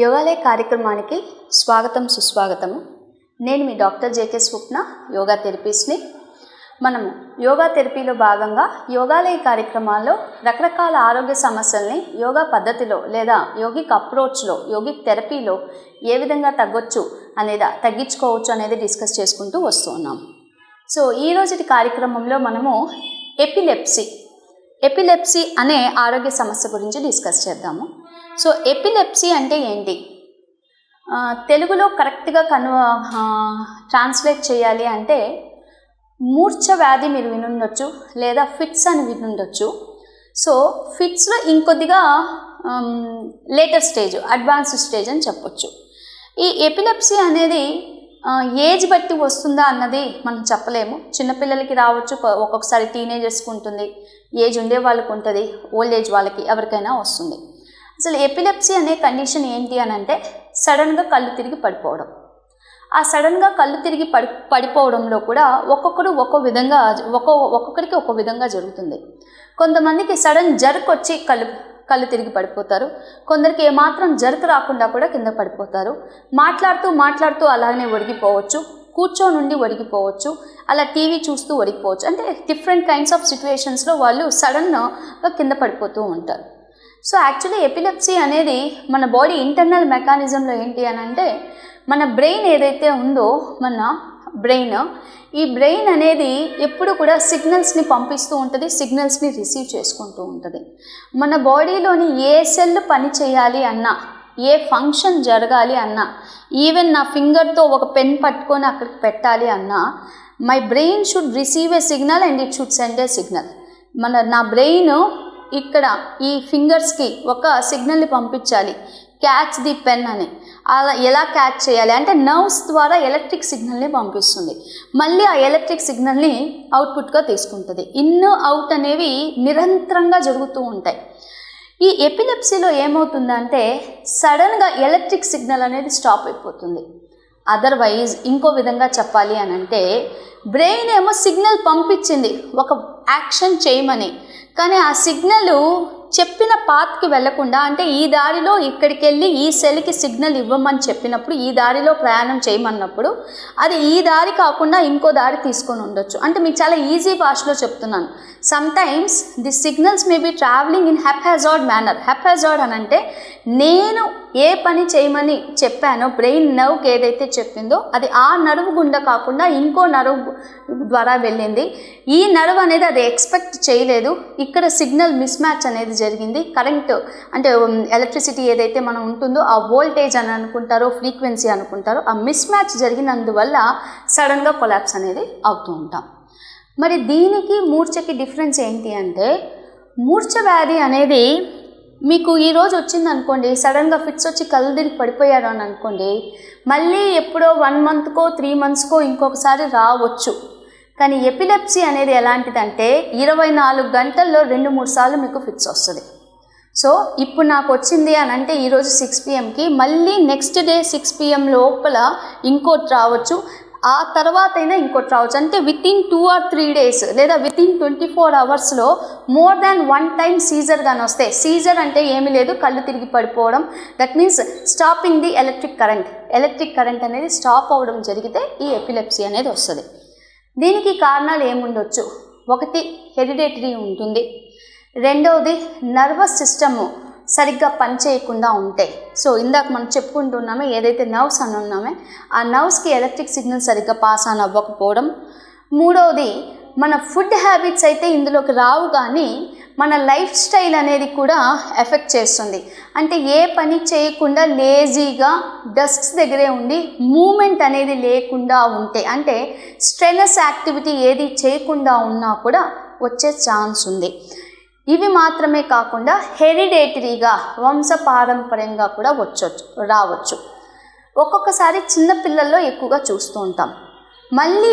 యోగాలయ కార్యక్రమానికి స్వాగతం సుస్వాగతము. నేను మీ డాక్టర్ జేకే స్వప్న, యోగా థెరపిస్ట్ని. మనము యోగా థెరపీలో భాగంగా యోగాలయ కార్యక్రమాల్లో రకరకాల ఆరోగ్య సమస్యల్ని యోగా పద్ధతిలో లేదా యోగిక్ అప్రోచ్లో, యోగిక్ థెరపీలో ఏ విధంగా తగ్గించుకోవచ్చు అనేది డిస్కస్ చేసుకుంటూ వస్తూ ఉన్నాం. సో ఈ రోజుటి కార్యక్రమంలో మనము ఎపిలెప్సీ అనే ఆరోగ్య సమస్య గురించి డిస్కస్ చేద్దాము. సో ఎపిలెప్సీ అంటే ఏంటి, తెలుగులో కరెక్ట్గా ట్రాన్స్లేట్ చేయాలి అంటే మూర్ఛ వ్యాధి మీరు వినుండొచ్చు, లేదా ఫిట్స్ అని వినుండొచ్చు. సో ఫిట్స్లో ఇంకొద్దిగా లేటర్ స్టేజ్, అడ్వాన్స్డ్ స్టేజ్ అని చెప్పొచ్చు. ఈ ఎపిలెప్సీ అనేది ఏజ్ బట్టి వస్తుందా అన్నది మనం చెప్పలేము. చిన్నపిల్లలకి రావచ్చు, ఒక్కొక్కసారి టీనేజర్స్కి ఉంటుంది, ఏజ్ ఉండే వాళ్ళకి ఉంటుంది, ఓల్డ్ ఏజ్ వాళ్ళకి ఎవరికైనా వస్తుంది. అసలు ఎపిలెప్సీ అనే కండిషన్ ఏంటి అని అంటే సడన్గా కళ్ళు తిరిగి పడిపోవడం. ఆ సడన్గా కళ్ళు తిరిగి పడిపోవడంలో కూడా ఒక్కొక్కరికి ఒక్కో విధంగా జరుగుతుంది. కొంతమందికి సడన్ జర్క్ వచ్చి కళ్ళు తిరిగి పడిపోతారు. కొందరికి ఏమాత్రం జర్క్ రాకుండా కూడా కింద పడిపోతారు. మాట్లాడుతూ అలానే ఒడిగిపోవచ్చు, కూర్చోనుండి ఒడిగిపోవచ్చు, అలా టీవీ చూస్తూ ఒడిగిపోవచ్చు. అంటే డిఫరెంట్ కైండ్స్ ఆఫ్ సిచ్యువేషన్స్లో వాళ్ళు సడన్గా కింద పడిపోతూ ఉంటారు. సో యాక్చువల్లీ ఎపిలెప్సీ అనేది మన బాడీ ఇంటర్నల్ మెకానిజంలో ఏంటి అని అంటే, మన బ్రెయిన్ ఏదైతే ఉందో, ఈ బ్రెయిన్ అనేది ఎప్పుడు కూడా సిగ్నల్స్ని పంపిస్తూ ఉంటుంది, సిగ్నల్స్ని రిసీవ్ చేసుకుంటూ ఉంటుంది. మన బాడీలోని ఏ సెల్ పని చేయాలి అన్నా, ఏ ఫంక్షన్ జరగాలి అన్నా, ఈవెన్ నా ఫింగర్తో ఒక పెన్ పట్టుకొని అక్కడికి పెట్టాలి అన్నా, my brain should receive a signal and it should send A signal. నా బ్రెయిన్ ఇక్కడ ఈ ఫింగర్స్కి ఒక సిగ్నల్ని పంపించాలి, క్యాచ్ ది పెన్ అని. అలా ఎలా క్యాచ్ చేయాలి అంటే నర్వ్స్ ద్వారా ఎలక్ట్రిక్ సిగ్నల్ని పంపిస్తుంది. మళ్ళీ ఆ ఎలక్ట్రిక్ సిగ్నల్ని అవుట్పుట్గా తీసుకుంటుంది. ఇన్ అవుట్ అనేవి నిరంతరంగా జరుగుతూ ఉంటాయి. ఈ ఎపిలెప్సీలో ఏమవుతుందంటే సడన్గా ఎలక్ట్రిక్ సిగ్నల్ అనేది స్టాప్ అయిపోతుంది. అదర్వైజ్ ఇంకో విధంగా చెప్పాలి అని అంటే, బ్రెయిన్ ఏమో సిగ్నల్ పంపించింది ఒక యాక్షన్ చేయమని, కానీ ఆ సిగ్నల్ చెప్పిన పాత్కి వెళ్లకుండా, అంటే ఈ దారిలో ఇక్కడికి వెళ్ళి ఈ సెల్కి సిగ్నల్ ఇవ్వమని చెప్పినప్పుడు, ఈ దారిలో ప్రయాణం చేయమన్నప్పుడు అది ఈ దారి కాకుండా ఇంకో దారి తీసుకొని ఉండొచ్చు. అంటే మీకు చాలా ఈజీ భాషలో చెప్తున్నాను. Sometimes the signals may be travelling in haphazard manner. Haphazard అని అంటే నేను ఏ పని చేయమని చెప్పానో బ్రెయిన్ నర్వ్కి ఏదైతే చెప్పిందో అది ఆ నరువు గుండా కాకుండా ఇంకో నరువు ద్వారా వెళ్ళింది. ఈ నరువు అనేది అది ఎక్స్పెక్ట్ చేయలేదు. ఇక్కడ సిగ్నల్ మిస్ మ్యాచ్ అనేది జరిగింది. కరెంట్ అంటే ఎలక్ట్రిసిటీ ఏదైతే మనం ఉంటుందో ఆ వోల్టేజ్ అని అనుకుంటారో, ఫ్రీక్వెన్సీ అనుకుంటారో, ఆ మిస్ మ్యాచ్ జరిగినందువల్ల సడన్గా కొలాప్స్ అనేది అవుతూ ఉంటాం. మరి దీనికి మూర్ఛకి డిఫరెన్స్ ఏంటి అంటే, మూర్ఛ వ్యాధి అనేది మీకు ఈరోజు వచ్చింది అనుకోండి, సడన్గా ఫిట్స్ వచ్చి కళ్ళు తిరిగి పడిపోయారు అని అనుకోండి, మళ్ళీ ఎప్పుడో 1 monthకో 3 monthskో ఇంకొకసారి రావచ్చు. కానీ ఎపిలెప్సీ అనేది ఎలాంటిదంటే 24 గంటల్లో 2-3 సార్లు మీకు ఫిట్స్ వస్తుంది. సో ఇప్పుడు నాకు వచ్చింది అని అంటే ఈరోజు 6 PM మళ్ళీ నెక్స్ట్ డే 6 PM లోపల ఇంకోటి రావచ్చు, ఆ తర్వాత అయినా ఇంకోటి రావచ్చు. అంటే వితిన్ 2 or 3 days లేదా within 24 hours more than 1 time seizure కానీ వస్తే, సీజర్ అంటే ఏమీ లేదు, కళ్ళు తిరిగి పడిపోవడం. That means stopping the electric current అనేది స్టాప్ అవ్వడం జరిగితే ఈ ఎపిలెప్సీ అనేది వస్తుంది. దీనికి కారణాలు ఏముండొచ్చు? ఒకటి హెరిడేటరీ ఉంటుంది, రెండవది నర్వస్ సిస్టమ్ సరిగ్గా పనిచేయకుండా ఉంటే. సో ఇందాక మనం చెప్పుకుంటున్నామే ఏదైతే నర్వ్స్ అని ఉన్నామే, ఆ నర్వ్స్కి ఎలక్ట్రిక్ సిగ్నల్ సరిగ్గా పాస్ ఆన్ అవ్వకపోవడం. మూడవది మన ఫుడ్ హ్యాబిట్స్ అయితే ఇందులోకి రావు, కానీ మన లైఫ్ స్టైల్ అనేది కూడా ఎఫెక్ట్ చేస్తుంది. అంటే ఏ పని చేయకుండా లేజీగా డెస్క్స్ దగ్గరే ఉండి మూమెంట్ అనేది లేకుండా ఉంటే, అంటే స్ట్రెనస్ యాక్టివిటీ ఏది చేయకుండా ఉన్నా కూడా వచ్చే ఛాన్స్ ఉంది. ఇవి మాత్రమే కాకుండా హెరిడేటరీగా వంశపారంపర్యంగా కూడా రావచ్చు. ఒక్కొక్కసారి చిన్నపిల్లల్లో ఎక్కువగా చూస్తూ ఉంటాం. మళ్ళీ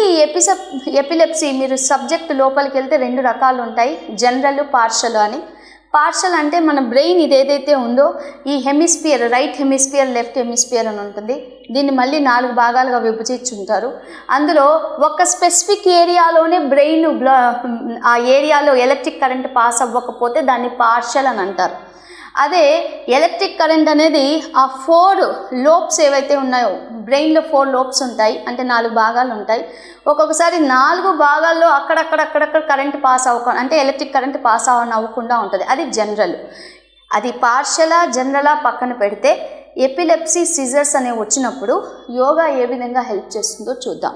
ఎపిలెప్సీ మీరు సబ్జెక్ట్ లోపలికి వెళ్తే 2 రకాలు ఉంటాయి, జనరల్, పార్షల్ అని. పార్షల్ అంటే మన బ్రెయిన్ ఇదేదైతే ఉందో ఈ hemisphere, right hemisphere, left hemisphere అని ఉంటుంది. దీన్ని మళ్ళీ 4 భాగాలుగా విభజించుంటారు. అందులో ఒక స్పెసిఫిక్ ఏరియాలోనే బ్రెయిన్ ఆ ఏరియాలో ఎలక్ట్రిక్ కరెంట్ పాస్ అవ్వకపోతే దాన్ని పార్షల్ అని అంటారు. అదే ఎలక్ట్రిక్ కరెంట్ అనేది ఆ 4 లోబ్స్ ఏవైతే ఉన్నాయో, బ్రెయిన్లో 4 లోబ్స్ ఉంటాయి, అంటే 4 భాగాలు ఉంటాయి. ఒక్కొక్కసారి 4 భాగాల్లో అక్కడక్కడ కరెంట్ పాస్ అంటే ఎలక్ట్రిక్ కరెంట్ పాస్ అవ్వకుండా ఉంటుంది. అది జనరల్. అది పార్షలా జనరలా పక్కన పెడితే ఎపిలెప్సీ సిజర్స్ అనేవి వచ్చినప్పుడు యోగా ఏ విధంగా హెల్ప్ చేస్తుందో చూద్దాం.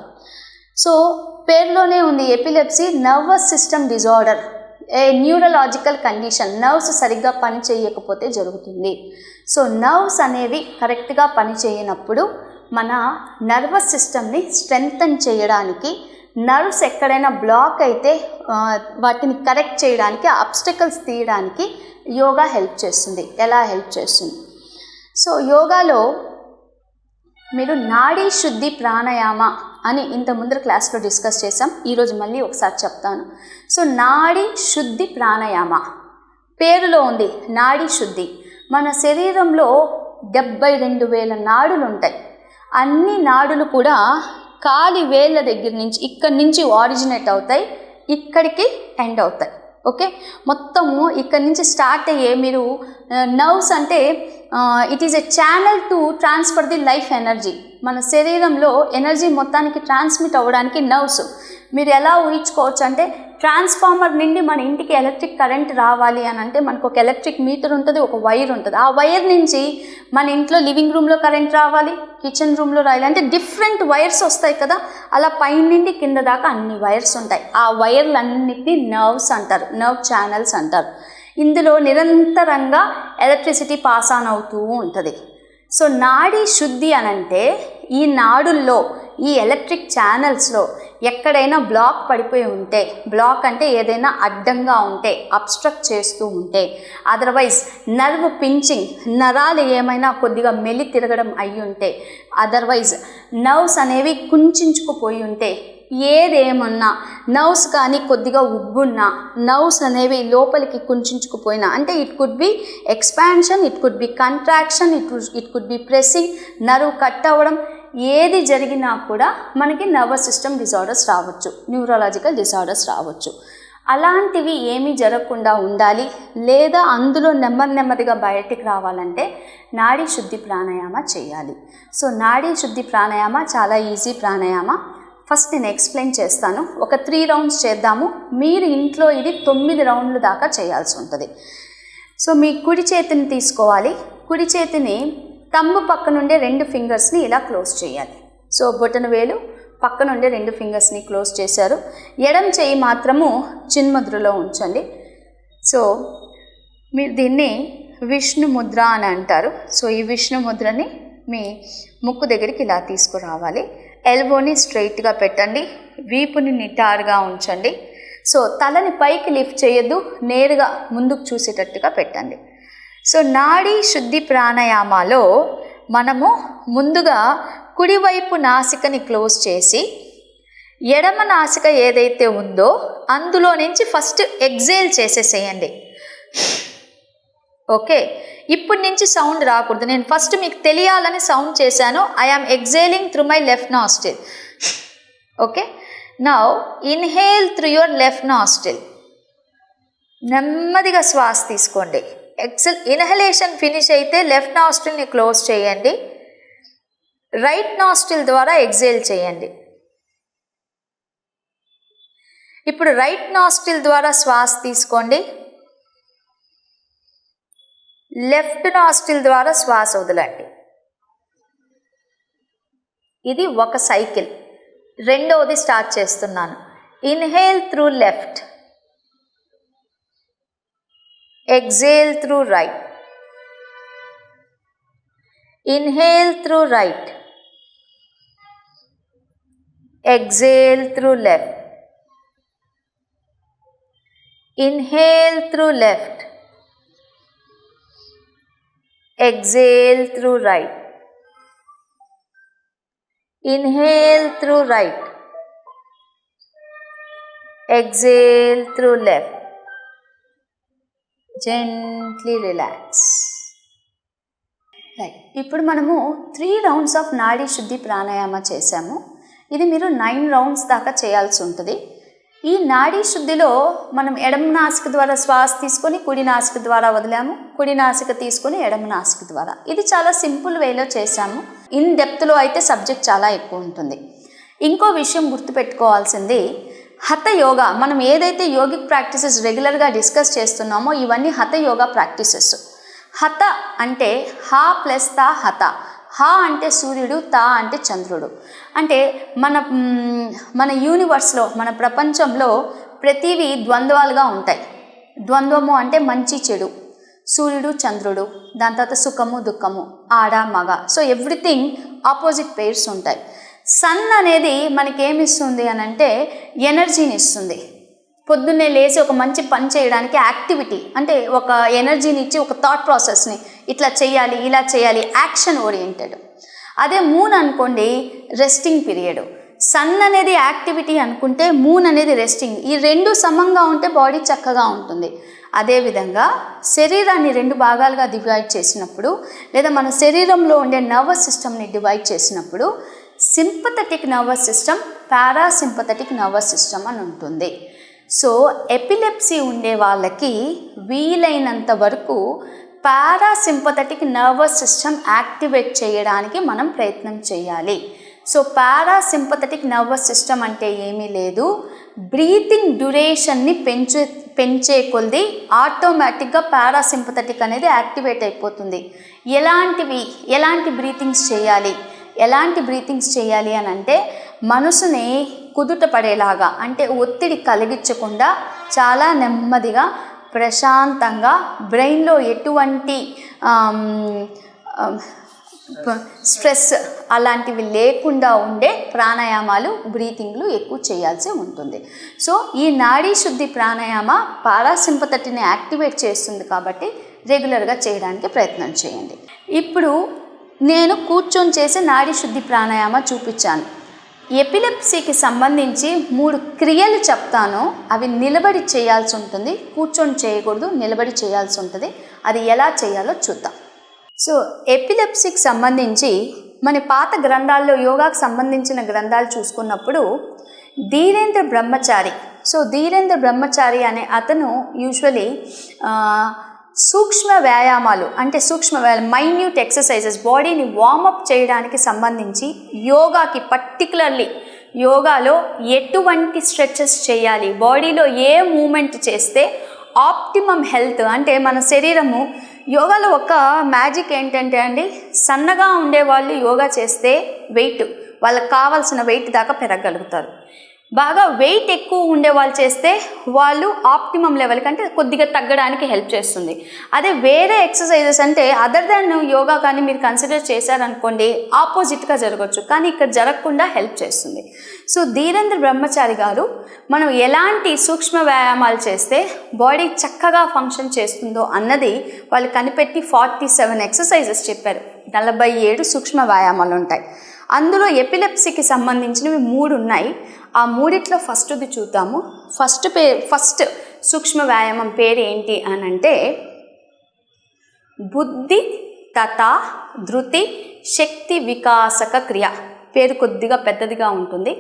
సో పేరులోనే ఉంది, ఎపిలెప్సీ నర్వస్ సిస్టమ్ డిజార్డర్, ఏ న్యూరలాజికల్ కండిషన్. నర్వ్స్ సరిగ్గా పని చేయకపోతే జరుగుతుంది. సో నర్వ్స్ అనేవి కరెక్ట్గా పని చేయనప్పుడు మన నర్వస్ సిస్టమ్ని స్ట్రెంగ్తన్ చేయడానికి, నర్వ్స్ ఎక్కడైనా బ్లాక్ అయితే వాటిని కరెక్ట్ చేయడానికి, అబ్స్టకల్స్ తీయడానికి యోగా హెల్ప్ చేస్తుంది. ఎలా హెల్ప్ చేస్తుంది? సో యోగాలో మీరు నాడీ శుద్ధి ప్రాణాయామ అని ఇంత ముందర క్లాస్లో డిస్కస్ చేసాం. ఈరోజు మళ్ళీ ఒకసారి చెప్తాను. సో నాడీ శుద్ధి ప్రాణాయామ పేరులో ఉంది నాడీ శుద్ధి. మన శరీరంలో 72,000 నాడులు ఉంటాయి. అన్ని నాడులు కూడా కాలి వేళ్ళ దగ్గర నుంచి, ఇక్కడి నుంచి ఆరిజినేట్ అవుతాయి, ఇక్కడికి ఎండ్ అవుతాయి. ఓకే, మొత్తము ఇక్కడి నుంచి స్టార్ట్ అయ్యే మీరు నర్వ్స్ అంటే it is a channel to transfer the life energy. మన శరీరంలో ఎనర్జీ మొత్తానికి ట్రాన్స్మిట్ అవ్వడానికి నర్వ్స్. మీరు ఎలా ఊహించుకోవచ్చు అంటే, ట్రాన్స్ఫార్మర్ నుండి మన ఇంటికి ఎలక్ట్రిక్ కరెంట్ రావాలి అని అంటే మనకు ఒక ఎలక్ట్రిక్ మీటర్ ఉంటుంది, ఒక వైర్ ఉంటుంది. ఆ వైర్ నుంచి మన ఇంట్లో లివింగ్ రూమ్లో కరెంట్ రావాలి, కిచెన్ రూమ్లో రావాలి, అంటే డిఫరెంట్ వైర్స్ వస్తాయి కదా. అలా పైన నుండి కింద దాకా అన్ని వైర్స్ ఉంటాయి. ఆ వైర్లన్నిటినీ నర్వ్స్ అంటారు, నర్వ్ ఛానల్స్ అంటారు. ఇందులో నిరంతరంగా ఎలక్ట్రిసిటీ పాస్ ఆన్ అవుతూ ఉంటుంది. సో నాడీ శుద్ధి అనంటే ఈ నాడుల్లో, ఈ ఎలక్ట్రిక్ ఛానల్స్లో ఎక్కడైనా బ్లాక్ పడిపోయి ఉంటే, బ్లాక్ అంటే ఏదైనా అడ్డంగా ఉంటే, అబ్స్ట్రక్ట్ చేస్తూ ఉంటే, అదర్వైజ్ నర్వ్ పించింగ్, నరాలు ఏమైనా కొద్దిగా మెలి తిరగడం అయి ఉంటే, అదర్వైజ్ నర్వ్స్ అనేవి కుంచుకుపోయి ఉంటే, ఏదేమన్నా నర్వ్స్ కానీ కొద్దిగా ఉబ్బున్నా, నర్వ్స్ అనేవి లోపలికి కుంచుకుపోయినా, అంటే it could be expansion, it could be contraction, it could be pressing, nerve cut అవ్వడం, ఏది జరిగినా కూడా మనకి నర్వస్ సిస్టమ్ డిజార్డర్స్ రావచ్చు, న్యూరలాజికల్ డిజార్డర్స్ రావచ్చు. అలాంటివి ఏమీ జరగకుండా ఉండాలి, లేదా అందులో నెమ్మదిగా బయటికి రావాలంటే నాడీ శుద్ధి ప్రాణాయామ చేయాలి. సో నాడీ శుద్ధి ప్రాణాయామ చాలా ఈజీ ప్రాణాయామ. ఫస్ట్ నేను ఎక్స్ప్లెయిన్ చేస్తాను. ఒక 3 రౌండ్స్ చేద్దాము. మీరు ఇంట్లో ఇది 9 రౌండ్లు దాకా చేయాల్సి ఉంటుంది. సో మీ కుడి చేతిని తీసుకోవాలి. కుడి చేతిని తమ్ము పక్క నుండే 2 ఫింగర్స్ని ఇలా క్లోజ్ చేయాలి. సో బొటన వేలు పక్క నుండే 2 ఫింగర్స్ని క్లోజ్ చేశారు. ఎడమ చేయి మాత్రము చిన్ముద్రలో ఉంచండి. సో మీరు దీన్ని విష్ణు ముద్ర అని అంటారు. సో ఈ విష్ణు ముద్రని మీ ముక్కు దగ్గరికి ఇలా తీసుకురావాలి. ఎల్బోని స్ట్రైట్గా పెట్టండి, వీపుని నిటారుగా ఉంచండి. సో తలని పైకి లిఫ్ట్ చేయొద్దు, నేరుగా ముందుకు చూసేటట్టుగా పెట్టండి. సో నాడీ శుద్ధి ప్రాణాయామాలో మనము ముందుగా కుడివైపు నాసికని క్లోజ్ చేసి, ఎడమ నాసిక ఏదైతే ఉందో అందులో నుంచి ఫస్ట్ ఎగ్జేల్ చేసేసేయండి. ఓకే, ఇప్పటి నుంచి సౌండ్ రాకూడదు. నేను ఫస్ట్ మీకు తెలియాలని సౌండ్ చేశాను. I am exhaling through my left nostril. Okay, now inhale through your left nostril. నెమ్మదిగా శ్వాస తీసుకోండి. ఇన్హలేషన్ ఫినిష్ అయితే లెఫ్ట్ నాస్ట్రిల్ని క్లోజ్ చేయండి. రైట్ నాస్ట్రిల్ ద్వారా ఎగ్జేల్ చేయండి. ఇప్పుడు రైట్ నాస్ట్రిల్ ద్వారా శ్వాస తీసుకోండి. లెఫ్ట్ నాస్ట్రిల్ ద్వారా శ్వాస వదలండి. ఇది ఒక సైకిల్. రెండవది స్టార్ట్ చేస్తున్నాను. Inhale through left, exhale through right, inhale through right, exhale through left, inhale through left, exhale through right, inhale through right, exhale through left. Gently relax. Right, ఇప్పుడు మనము 3 rounds of నాడీ శుద్ధి ప్రాణాయామ చేసాము. ఇది మీరు 9 rounds దాకా చేయాల్సి ఉంటుంది. ఈ నాడీ శుద్ధిలో మనం ఎడమ నాసిక ద్వారా శ్వాస తీసుకొని కుడి నాసిక ద్వారా వదిలాము, కుడి నాసిక తీసుకొని ఎడమ నాసిక ద్వారా. ఇది చాలా సింపుల్ వేలో చేశాము. ఇన్ డెప్త్లో అయితే సబ్జెక్ట్ చాలా ఎక్కువ ఉంటుంది. ఇంకో విషయం గుర్తుపెట్టుకోవాల్సింది, హఠ యోగా. మనం ఏదైతే యోగిక్ ప్రాక్టీసెస్ రెగ్యులర్గా డిస్కస్ చేస్తున్నామో ఇవన్నీ హఠ యోగా ప్రాక్టీసెస్. హఠ అంటే హా ప్లస్ తా హఠ. హా అంటే సూర్యుడు, తా అంటే చంద్రుడు. అంటే మన యూనివర్స్లో, మన ప్రపంచంలో ప్రతివి ద్వంద్వాలుగా ఉంటాయి. ద్వంద్వము అంటే మంచి చెడు, సూర్యుడు చంద్రుడు, దాని తర్వాత సుఖము దుఃఖము, ఆడ మగ. సో ఎవ్రీథింగ్ ఆపోజిట్ పెయిర్స్ ఉంటాయి. సన్ అనేది మనకి ఏమిస్తుంది అని అంటే ఎనర్జీని ఇస్తుంది. పొద్దున్నే లేచి ఒక మంచి పని చేయడానికి యాక్టివిటీ, అంటే ఒక ఎనర్జీని ఇచ్చి ఒక థాట్ ప్రాసెస్ని ఇట్లా చేయాలి ఇలా చేయాలి, యాక్షన్ ఓరియంటెడ్. అదే మూన్ అనుకోండి, రెస్టింగ్ పీరియడ్. సన్ అనేది యాక్టివిటీ అనుకుంటే మూన్ అనేది రెస్టింగ్. ఈ రెండు సమంగా ఉంటే బాడీ చక్కగా ఉంటుంది. అదేవిధంగా శరీరాన్ని రెండు భాగాలుగా డివైడ్ చేసినప్పుడు, లేదా మన శరీరంలో ఉండే నర్వస్ సిస్టమ్ని డివైడ్ చేసినప్పుడు sympathetic nervous system, parasympathetic nervous system అని ఉంటుంది. సో ఎపిలెప్సీ ఉండే వాళ్ళకి వీలైనంత వరకు పారాసింపథెటిక్ నర్వస్ సిస్టమ్ యాక్టివేట్ చేయడానికి మనం ప్రయత్నం చేయాలి. సో పారాసింపథెటిక్ నర్వస్ సిస్టమ్ అంటే ఏమీ లేదు, బ్రీతింగ్ డ్యూరేషన్ని పెంచే కొద్దీ ఆటోమేటిక్గా పారాసింపథెటిక్ అనేది యాక్టివేట్ అయిపోతుంది. ఎలాంటి బ్రీతింగ్స్ చేయాలి అని అంటే మనసుని కుదుట పడేలాగా, అంటే ఒత్తిడి కలిగించకుండా చాలా నెమ్మదిగా ప్రశాంతంగా, బ్రెయిన్లో ఎటువంటి స్ట్రెస్ అలాంటివి లేకుండా ఉండే ప్రాణాయామాలు, బ్రీతింగ్లు ఎక్కువ చేయాల్సి ఉంటుంది. సో ఈ నాడీ శుద్ధి ప్రాణాయామ పారాసింపథెటిక్ని యాక్టివేట్ చేస్తుంది కాబట్టి రెగ్యులర్గా చేయడానికి ప్రయత్నం చేయండి. ఇప్పుడు నేను కూర్చొని చేసే నాడీ శుద్ధి ప్రాణాయామ చూపించాను. ఎపిలెప్సీకి సంబంధించి 3 క్రియలు చెప్తాను. అవి నిలబడి చేయాల్సి ఉంటుంది, కూర్చొని చేయకూడదు, నిలబడి చేయాల్సి ఉంటుంది. అది ఎలా చేయాలో చూద్దాం. సో ఎపిలెప్సీకి సంబంధించి మన పాత గ్రంథాల్లో, యోగాకు సంబంధించిన గ్రంథాలు చూసుకున్నప్పుడు ధీరేంద్ర బ్రహ్మచారి. సో ధీరేంద్ర బ్రహ్మచారి అనే అతను యూజువలీ సూక్ష్మ వ్యాయామాలు, అంటే మైన్యూట్ ఎక్సర్సైజెస్, బాడీని వార్మప్ చేయడానికి సంబంధించి యోగాకి, పర్టికులర్లీ యోగాలో ఎటువంటి స్ట్రెచెస్ చేయాలి, బాడీలో ఏ మూమెంట్ చేస్తే ఆప్టిమమ్ హెల్త్, అంటే మన శరీరము. యోగాలో ఒక మ్యాజిక్ ఏంటంటే అండి, సన్నగా ఉండేవాళ్ళు యోగా చేస్తే వాళ్ళకి కావాల్సిన వెయిట్ దాకా పెరగలుగుతారు. బాగా వెయిట్ ఎక్కువ ఉండే వాళ్ళు చేస్తే వాళ్ళు ఆప్టిమమ్ లెవెల్కి, అంటే కొద్దిగా తగ్గడానికి హెల్ప్ చేస్తుంది. అదే వేరే ఎక్సర్సైజెస్ అంటే అదర్ దాన్ యోగా కానీ మీరు కన్సిడర్ చేశారనుకోండి, ఆపోజిట్గా జరగవచ్చు, కానీ ఇక్కడ జరగకుండా హెల్ప్ చేస్తుంది. సో ధీరేంద్ర బ్రహ్మచారి గారు మనం ఎలాంటి సూక్ష్మ వ్యాయామాలు చేస్తే బాడీ చక్కగా ఫంక్షన్ చేస్తుందో అన్నది వాళ్ళు కనిపెట్టి 47 ఎక్సర్సైజెస్ చెప్పారు. 47 సూక్ష్మ వ్యాయామాలు ఉంటాయి. అందులో ఎపిలెప్సీకి సంబంధించినవి 3 ఉన్నాయి. ఆ 3ట్లో ఫస్ట్ది చూద్దాము. ఫస్ట్ సూక్ష్మ వ్యాయామం పేరు ఏంటి అని అంటే బుద్ధి తథా ధృతి శక్తి వికాసక క్రియ. పేరు కొద్దిగా పెద్దదిగా ఉంటుంది.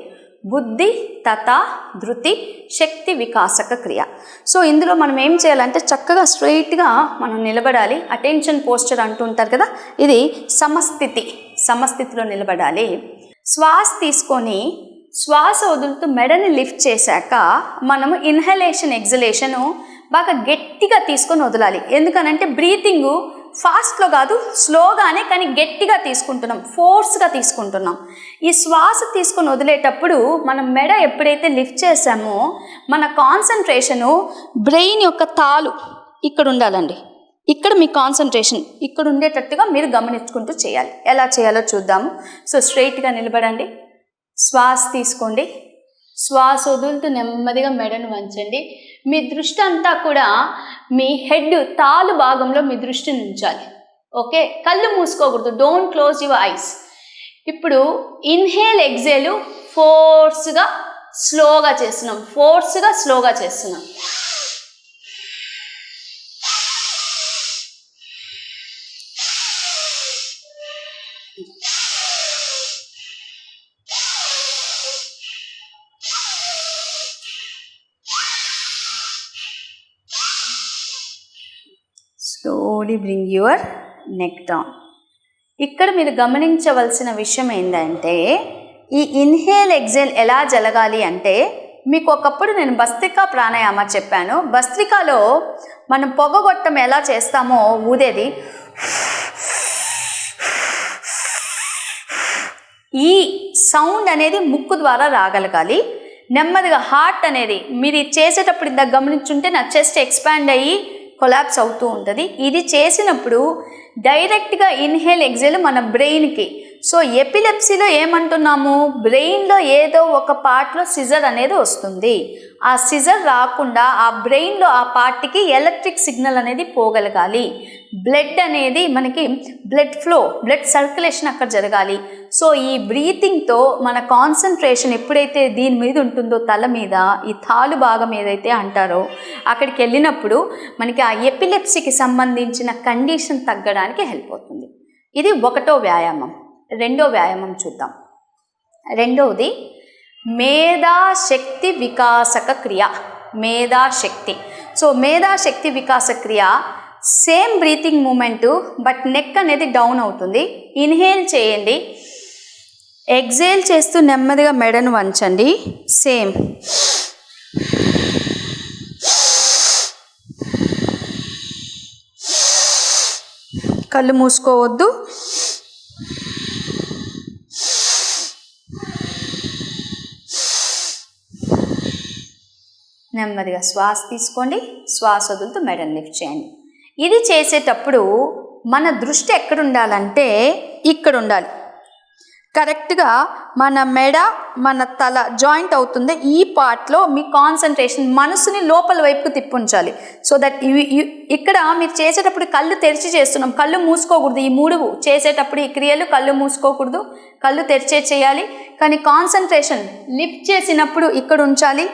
బుద్ధి తథా ధృతి శక్తి వికాసక క్రియ. సో ఇందులో మనం ఏం చేయాలంటే చక్కగా స్ట్రైట్గా మనం నిలబడాలి. అటెన్షన్ పోస్చర్ అంటుంటారు కదా, ఇది సమస్థితిలో నిలబడాలి. శ్వాస తీసుకొని శ్వాస వదులుతూ మెడని లిఫ్ట్ చేశాక మనము ఇన్హలేషన్ ఎగ్జలేషను బాగా గట్టిగా తీసుకొని వదలాలి. ఎందుకనంటే బ్రీతింగు ఫాస్ట్లో కాదు, స్లోగానే, కానీ గట్టిగా తీసుకుంటున్నాం, ఫోర్స్గా తీసుకుంటున్నాం. ఈ శ్వాస తీసుకొని వదిలేటప్పుడు మనం మెడ ఎప్పుడైతే లిఫ్ట్ చేసామో మన కాన్సన్ట్రేషను బ్రెయిన్ యొక్క తాలు ఇక్కడ ఉండాలండి. ఇక్కడ మీ కాన్సన్ట్రేషన్ ఇక్కడ ఉండేటట్టుగా మీరు గమనించుకుంటూ చేయాలి. ఎలా చేయాలో చూద్దాము. సో స్ట్రైట్గా నిలబడండి, శ్వాస తీసుకోండి, శ్వాస వదులుతూ నెమ్మదిగా మెడను వంచండి. మీ దృష్టి అంతా కూడా మీ హెడ్ తాలు భాగంలో మీ దృష్టిని ఉంచాలి. ఓకే, కళ్ళు మూసుకోకూడదు, డోంట్ క్లోజ్ యువర్ ఐస్. ఇప్పుడు ఇన్హేల్ ఎగ్జేలు ఫోర్స్గా స్లోగా చేస్తున్నాం. Slowly bring your neck down. ఇక్కడ మీరు గమనించవలసిన విషయం ఏంటంటే ఈ ఇన్హేల్ ఎగ్జేల్ ఎలా జరగాలి అంటే, మీకు ఒకప్పుడు నేను భస్త్రికా ప్రాణాయామ చెప్పాను. భస్త్రికాలో మనం పొగగొట్టం ఎలా చేస్తామో ఊదేది ఈ సౌండ్ అనేది ముక్కు ద్వారా రాగలగాలి. నెమ్మదిగా హార్ట్ అనేది మీరు చేసేటప్పుడు ఇందాక గమనించుంటే నా చెస్ట్ ఎక్స్పాండ్ అయ్యి కొలాప్స్ అవుతూ ఉంటుంది. ఇది చేసినప్పుడు డైరెక్ట్గా ఇన్హేల్ ఎగ్జేల్ మన బ్రెయిన్కి. సో ఎపిలెప్సీలో ఏమంటున్నాము, బ్రెయిన్లో ఏదో ఒక పార్ట్లో సిజర్ అనేది వస్తుంది. ఆ సిజర్ రాకుండా ఆ బ్రెయిన్లో ఆ పార్ట్కి ఎలక్ట్రిక్ సిగ్నల్ అనేది పోగలగాలి. బ్లడ్ అనేది మనకి బ్లడ్ ఫ్లో, బ్లడ్ సర్క్యులేషన్ అక్కడ జరగాలి. సో ఈ బ్రీతింగ్తో మన కాన్సన్ట్రేషన్ ఎప్పుడైతే దీని మీద ఉంటుందో, తల మీద ఈ తాలు భాగం ఏదైతే అంటారో అక్కడికి వెళ్ళినప్పుడు మనకి ఆ ఎపిలెప్సీకి సంబంధించిన కండిషన్ తగ్గడానికి హెల్ప్ అవుతుంది. ఇది ఒకటో వ్యాయామం. రెండో వ్యాయామం చూద్దాం. రెండవది మేధాశక్తి వికాసక క్రియ. మేధాశక్తి. సో మేధాశక్తి వికాస క్రియ same breathing movement, but neck అనేది డౌన్ అవుతుంది. ఇన్హేల్ చేయండి, ఎగ్జేల్ చేస్తూ నెమ్మదిగా మెడను వంచండి. సేమ్ కళ్ళు మూసుకోవద్దు. నెమ్మదిగా శ్వాస తీసుకోండి, శ్వాస వదులుతూ మెడని లిఫ్ట్ చేయండి. ఇది చేసేటప్పుడు మన దృష్టి ఎక్కడ ఉండాలంటే ఇక్కడ ఉండాలి. కరెక్ట్గా మన మెడ మన తల జాయింట్ అవుతుంది. ఈ పార్ట్లో మీ కాన్సన్ట్రేషన్ మనసుని లోపల వైపుకు తిప్పుంచాలి. సో దట్ ఇక్కడ మీరు చేసేటప్పుడు కళ్ళు తెరిచి చేస్తున్నాం, కళ్ళు మూసుకోకూడదు. ఈ మూడు చేసేటప్పుడు ఈ క్రియలు కళ్ళు మూసుకోకూడదు, కళ్ళు తెరిచే చేయాలి. కానీ కాన్సన్ట్రేషన్ లిఫ్ట్ చేసినప్పుడు ఇక్కడ ఉంచాలి,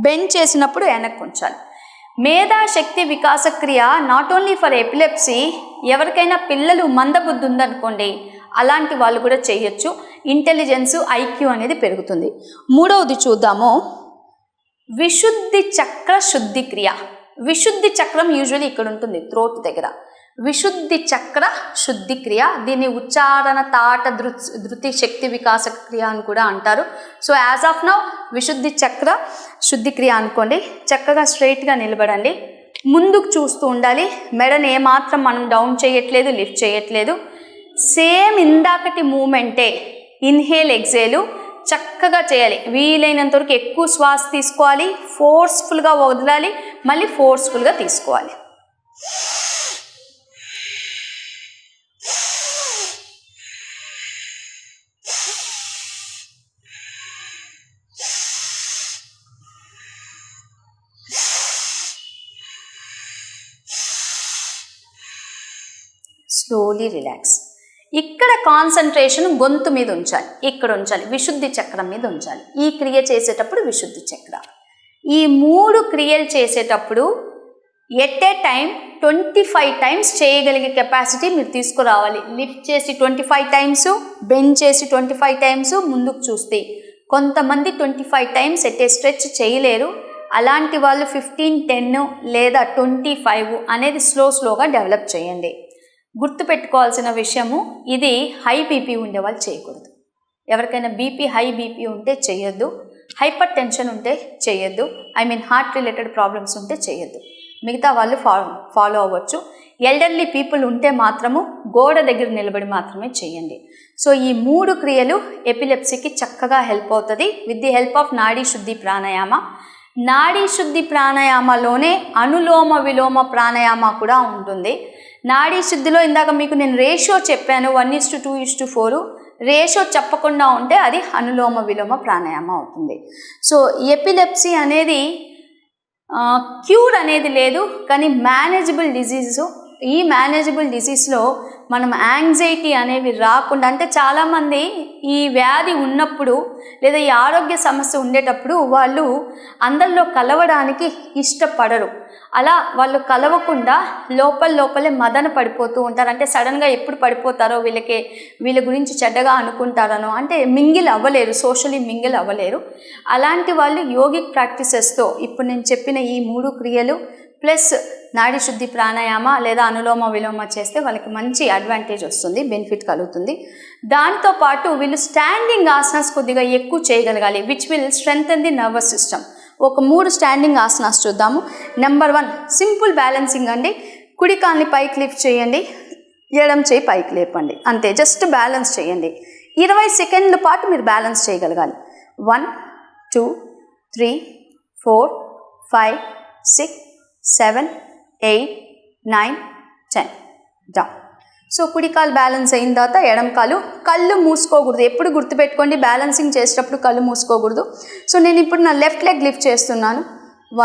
బెండ్ చేసినప్పుడు వెనక్కి ఉంచాలి. మేధాశక్తి వికాస క్రియ నాట్ ఓన్లీ ఫర్ ఎపిలెప్సీ, ఎవరికైనా పిల్లలు మందబుద్ధి ఉందనుకోండి అలాంటి వాళ్ళు కూడా చేయొచ్చు. ఇంటెలిజెన్స్, ఐక్యూ అనేది పెరుగుతుంది. మూడవది చూద్దాము, విశుద్ధి చక్ర శుద్ధి క్రియ. విశుద్ధి చక్రం యూజువల్లీ ఇక్కడ ఉంటుంది, థ్రోట్ దగ్గర. విశుద్ధి చక్ర శుద్ధి క్రియ, దీన్ని ఉచ్చారణ తాట ధృతి శక్తి వికాస క్రియ అని కూడా అంటారు. సో యాజ్ ఆఫ్ నౌ విశుద్ధి చక్ర శుద్ధి క్రియ అనుకోండి. చక్కగా స్ట్రైట్గా నిలబడండి, ముందుకు చూస్తూ ఉండాలి. మెడని ఏమాత్రం మనం డౌన్ చేయట్లేదు, లిఫ్ట్ చేయట్లేదు. సేమ్ ఇందాకటి మూమెంటే ఇన్హేల్ ఎగ్జేలు చక్కగా చేయాలి. వీలైనంత వరకు ఎక్కువ శ్వాస తీసుకోవాలి, ఫోర్స్ఫుల్గా వదలాలి, మళ్ళీ ఫోర్స్ఫుల్గా తీసుకోవాలి. Slowly relax. ఇక్కడ కాన్సన్ట్రేషన్ గొంతు మీద ఉంచాలి, ఇక్కడ ఉంచాలి, విశుద్ధి చక్రం మీద ఉంచాలి. ఈ క్రియ చేసేటప్పుడు విశుద్ధి చక్ర. ఈ మూడు క్రియలు చేసేటప్పుడు ఎట్ ఏ టైం 25 టైమ్స్ చేయగలిగే కెపాసిటీ మీరు తీసుకురావాలి. లిఫ్ట్ చేసి 25 టైమ్స్, బెండ్ చేసి 25 టైమ్స్, ముందుకు చూస్తే. కొంతమంది 25 టైమ్స్ ఎట్ ఏ స్ట్రెచ్ చేయలేరు. అలాంటి వాళ్ళు 15, 10 లేదా 25 అనేది స్లోగా డెవలప్ చేయండి. గుర్తుపెట్టుకోవాల్సిన విషయము, ఇది హై బీపీ ఉండేవాళ్ళు చేయకూడదు. ఎవరికైనా హై బీపీ ఉంటే చేయొద్దు, హైపర్ టెన్షన్ ఉంటే చేయొద్దు, హార్ట్ రిలేటెడ్ ప్రాబ్లమ్స్ ఉంటే చేయొద్దు. మిగతా వాళ్ళు ఫాలో అవ్వచ్చు. ఎల్డర్లీ పీపుల్ ఉంటే మాత్రము గోడ దగ్గర నిలబడి మాత్రమే చేయండి. సో ఈ మూడు క్రియలు ఎపిలెప్సీకి చక్కగా హెల్ప్ అవుతుంది విత్ ది హెల్ప్ ఆఫ్ నాడీ శుద్ధి ప్రాణాయామ. నాడీ శుద్ధి ప్రాణాయామలోనే అనులోమ విలోమ ప్రాణాయామ కూడా ఉంటుంది. నాడీ శుద్ధిలో ఇందాక మీకు నేను రేషియో చెప్పాను, 1:2:4. రేషియో చెప్పకుండా ఉంటే అది అనులోమ విలోమ ప్రాణాయామ అవుతుంది. సో ఎపిలెప్సీ అనేది క్యూర్ అనేది లేదు, కానీ మేనేజబుల్ డిజీజు. ఈ మేనేజబుల్ డిజీజ్లో మనం యాంగ్జైటీ అనేవి రాకుండా, అంటే చాలామంది ఈ వ్యాధి ఉన్నప్పుడు లేదా ఈ ఆరోగ్య సమస్య ఉండేటప్పుడు వాళ్ళు అందరిలో కలవడానికి ఇష్టపడరు. అలా వాళ్ళు కలవకుండా లోపలే మదన పడిపోతూ ఉంటారు. అంటే సడన్గా ఎప్పుడు పడిపోతారో, వీళ్ళ గురించి చెడ్డగా అనుకుంటారనో, అంటే మింగిల్ అవ్వలేరు, సోషలీ మింగిల్ అవ్వలేరు. అలాంటి వాళ్ళు యోగిక్ ప్రాక్టీసెస్తో ఇప్పుడు నేను చెప్పిన ఈ మూడు క్రియలు ప్లస్ నాడి శుద్ధి ప్రాణాయామ లేదా అనులోమ విలోమ చేస్తే వాళ్ళకి మంచి అడ్వాంటేజ్ వస్తుంది, బెనిఫిట్ కలుగుతుంది. దాంతోపాటు వీళ్ళు స్టాండింగ్ ఆసనాస్ కొద్దిగా ఎక్కువ చేయగలగాలి, which will strengthen the nervous system. ఒక 3 స్టాండింగ్ ఆసనాస్ చూద్దాము. నెంబర్ 1 సింపుల్ బ్యాలెన్సింగ్ అండి. కుడి కాల్ని పైకి లిఫ్ట్ చేయండి, ఎడమ చేయి పైకి లేపండి, అంతే. జస్ట్ బ్యాలెన్స్ చేయండి. 20 సెకండ్ల పాటు మీరు బ్యాలెన్స్ చేయగలగాలి. 1 2 3 4 5 6 7 8 9 10 డౌన్. సో కుడి కాలు బ్యాలెన్స్ అయిన తర్వాత ఎడమ కాలు, కళ్ళు మూసుకోకూడదు. ఎప్పుడు గుర్తుపెట్టుకోండి, బ్యాలెన్సింగ్ చేసేటప్పుడు కళ్ళు మూసుకోకూడదు. సో నేను ఇప్పుడు నా లెఫ్ట్ లెగ్ లిఫ్ట్ చేస్తున్నాను.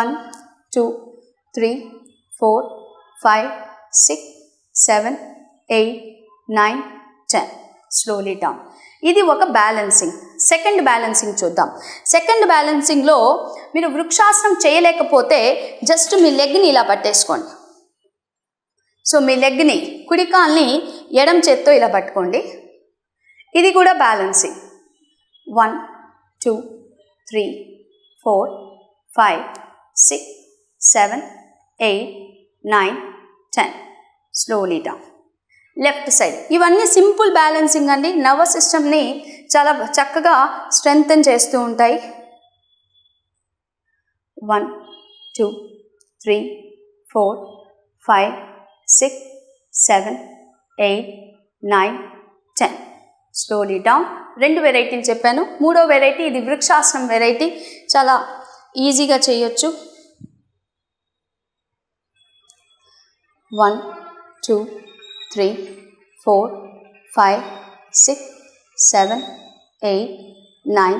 1 2 3 4 5 6 7 8 9 10 స్లోలీ డౌన్. ఇది ఒక బ్యాలెన్సింగ్. సెకండ్ బ్యాలెన్సింగ్ చూద్దాం. సెకండ్ బ్యాలెన్సింగ్లో మీరు వృక్షాసనం చేయలేకపోతే జస్ట్ మీ లెగ్ని ఇలా పట్టేసుకోండి. సో మీ లెగ్ని, కుడి కాల్ని ఎడమ చేత్తో ఇలా పట్టుకోండి. ఇది కూడా balancing. 1 2 3 4 5 6 7 8 9 10 slowly down. Left side. ఇవన్నీ సింపుల్ బ్యాలెన్సింగ్ అండి. నర్వస్ సిస్టమ్ని చాలా చక్కగా స్ట్రెంగ్థెన్ చేస్తూ ఉంటాయి. 1 2 3 4 5 6 7 8 9 10 స్లోలీ డౌన్. 2 వెరైటీలు చెప్పాను. 3వ వెరైటీ ఇది వృక్షాసనం వెరైటీ, చాలా ఈజీగా చేయొచ్చు. 1 2 3 4 5 6 7 8 9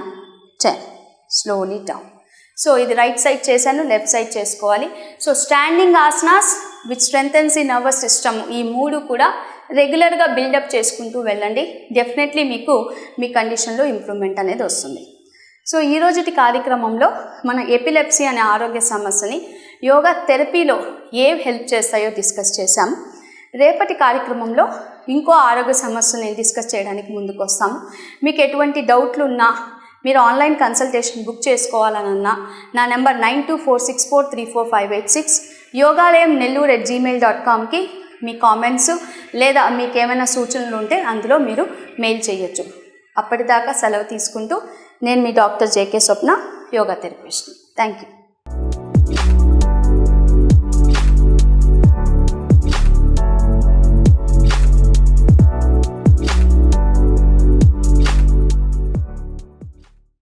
10 స్లోలీ డౌన్. సో ఇది రైట్ సైడ్ చేశాను, లెఫ్ట్ సైడ్ చేసుకోవాలి. So standing asanas which strengthens the nervous system, ఈ 3 కూడా రెగ్యులర్గా బిల్డప్ చేసుకుంటూ వెళ్ళండి. డెఫినెట్లీ మీకు మీ కండిషన్లో ఇంప్రూవ్మెంట్ అనేది వస్తుంది. సో ఈరోజుటి కార్యక్రమంలో మన ఎపిలెప్సీ అనే ఆరోగ్య సమస్యని యోగా థెరపీలో ఏవి హెల్ప్ చేస్తాయో డిస్కస్ చేశాము. రేపటి కార్యక్రమంలో ఇంకో ఆరోగ్య సమస్యని డిస్కస్ చేయడానికి ముందుకు వస్తాము. మీకు ఎటువంటి డౌట్లు ఉన్నా, మీరు ఆన్లైన్ కన్సల్టేషన్ బుక్ చేసుకోవాలన్నా నా నెంబర్ 9246434586 యోగాలయం nellore@gmail.comకి మీ కామెంట్స్ లేదా మీకు ఏమైనా సూచనలు ఉంటే అందులో మీరు మెయిల్ చేయొచ్చు. అప్పటిదాకా సెలవు తీసుకుంటూ నేను మీ doctor JK Swapna, yoga therapist. Thank you.